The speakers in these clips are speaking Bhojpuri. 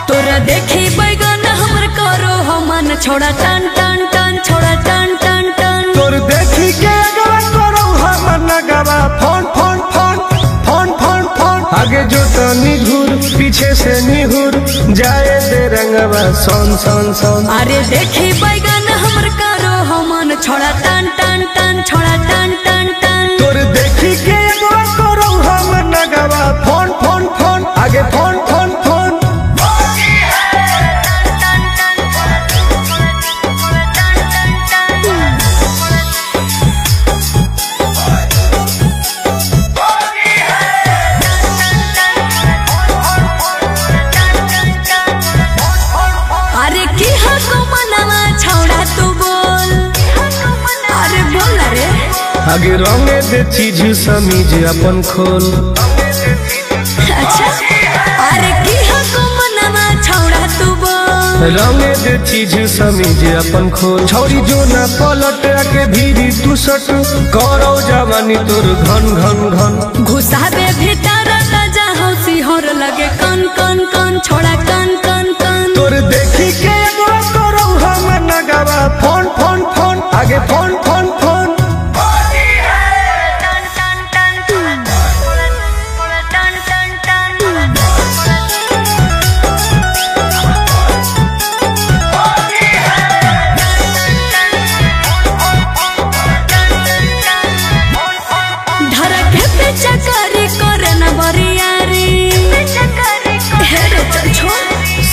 तोरा देखी बैगन हमर करो हमन छोड़ा टन टन टन छोड़ा टन टन टन। तोर देखी के अगवा करो हमन नगवा phone phone phone phone phone phone. आगे जो तनी घूर पीछे से निहुर जाए दे रंगवा सोन सोन सोन। अरे देखी बैगन हमर करो हमन छोड़ा टन टन टन छोड़ा टन टन टन। तोर देखी के अगवा करो हमन नगवा फोन फोन फोन आगे फोन फोन फोन। अरे की हको मनवा छोड़ा तू बोल, अरे बोल रे। आगे रंगे दे चीज समीज अपन खोल। अच्छा अरे की हको मनवा छोड़ा तू बोल। रंगे दे चीज समीज अपन खोल। छौरी जो ना पलट के भीरी तू सट करो जवानी तोर घन घन घन। घुसाबे भीतर राजा हौसी होर लगे कन कन कन छोड़ा कन कन कन। तोर देखी के एगो करो हम नगवा फोन फोन फोन आगे फोन फोन फोन।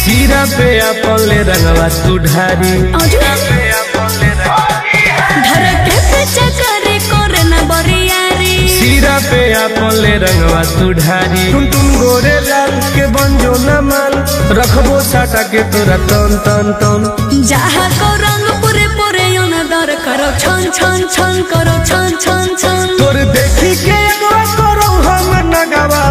सीरा पे अपन ले रंगवा तू ढारी। सीरा पे अपन ले रंगवा तू ढारी। तुम गोरे लाल के बंजो न माल रखबो साटा के तोरा तन तन तन। जहाँ को रंग पूरे पूरे दर करो छन छन छन करो छन छन छन। तोर देखी के एगो करो हम नगवा।